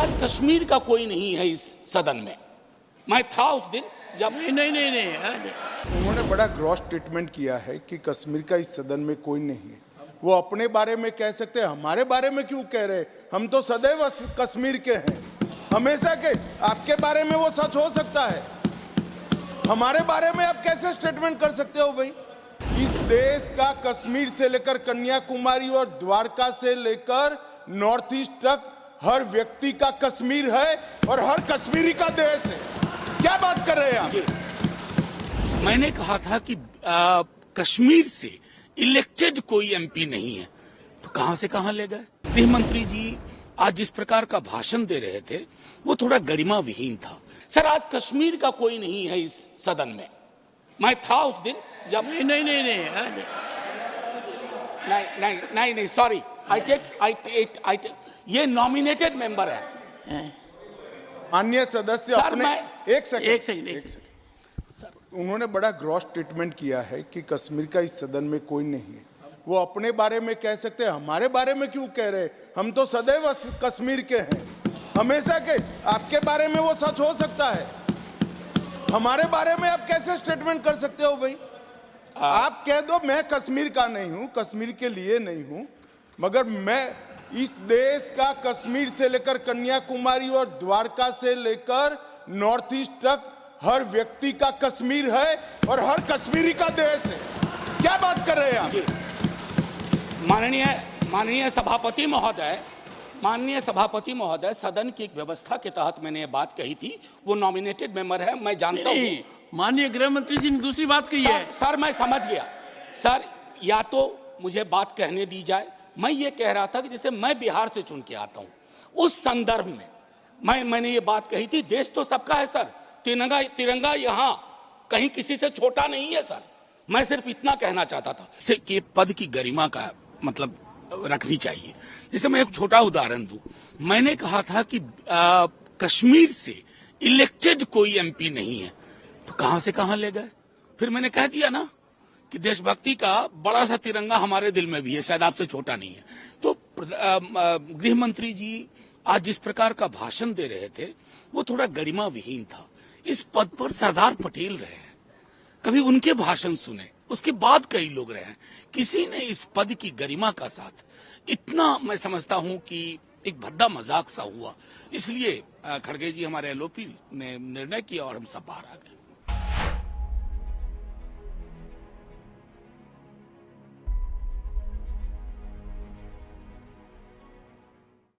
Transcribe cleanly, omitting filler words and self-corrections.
आज कश्मीर का कोई नहीं है इस सदन में। मैं था उस दिन जब नहीं। उन्होंने बड़ा ग्रॉस स्टेटमेंट किया है कि कश्मीर का इस सदन में कोई नहीं है। वो अपने बारे में कह सकते हैं, हमारे बारे में क्यों कह रहे? हम तो सदैव कश्मीर के हैं, हमेशा के। आपके बारे में वो सच हो सकता है, हमारे बारे में आप कैसे स्टेटमेंट कर सकते हो भाई? इस देश का कश्मीर से लेकर कन्याकुमारी और द्वारका से लेकर नॉर्थ ईस्ट तक हर व्यक्ति का कश्मीर है और हर कश्मीरी का देश है। क्या बात कर रहे हैं आप? मैंने कहा था कि कश्मीर से इलेक्टेड कोई एमपी नहीं है, तो कहां से कहां ले गए? गृह मंत्री जी आज जिस प्रकार का भाषण दे रहे थे वो थोड़ा गरिमा विहीन था। सर आज कश्मीर का कोई नहीं है इस सदन में। मैं था उस दिन जब नहीं सॉरी, आई टेक ये नॉमिनेटेड मेंबर है। अन्य सदस्य सर, अपने एक सेकंड। उन्होंने बड़ा ग्रॉस स्टेटमेंट किया है कि कश्मीर का इस सदन में कोई नहीं है। वो अपने बारे में कह सकते हैं, हमारे बारे में क्यों कह रहे? हम तो सदैव कश्मीर के हैं, हमेशा के। आपके बारे में वो सच हो सकता है, हमारे बारे में आप कैसे स्टेटमेंट कर सकते हो भाई? आप कह दो मैं कश्मीर का नहीं हूं, कश्मीर के लिए नहीं हूं, मगर मैं इस देश का कश्मीर से लेकर कन्याकुमारी और द्वारका से लेकर नॉर्थ ईस्ट तक हर व्यक्ति का कश्मीर है और हर कश्मीरी का देश है। क्या बात कर रहे हैं आप? माननीय सभापति महोदय, सदन की एक व्यवस्था के तहत मैंने ये बात कही थी। वो नॉमिनेटेड मेंबर है, मैं जानता हूँ। माननीय गृह मंत्री जी ने दूसरी बात कही है। सर मैं समझ गया। सर या तो मुझे बात कहने दी जाए। मैं ये कह रहा था कि जैसे मैं बिहार से चुन के आता हूँ, उस संदर्भ में मैंने ये बात कही थी। देश तो सबका है सर, तिरंगा यहाँ कहीं किसी से छोटा नहीं है सर। मैं सिर्फ इतना कहना चाहता था कि पद की गरिमा का मतलब रखनी चाहिए। जैसे मैं एक छोटा उदाहरण दूं, मैंने कहा था कि कश्मीर से इलेक्टेड कोई एमपी नहीं है, तो कहां से कहां ले गए? फिर मैंने कह दिया ना कि देशभक्ति का बड़ा सा तिरंगा हमारे दिल में भी है, शायद आपसे छोटा नहीं है। तो गृह मंत्री जी आज जिस प्रकार का भाषण दे रहे थे वो थोड़ा गरिमा विहीन था। इस पद पर सरदार पटेल रहे हैं, कभी उनके भाषण सुने, उसके बाद कई लोग रहे हैं। किसी ने इस पद की गरिमा का साथ इतना, मैं समझता हूं कि एक भद्दा मजाक सा हुआ। इसलिए खड़गे जी हमारे एलओपी ने निर्णय किया और हम सब बाहर आ गए।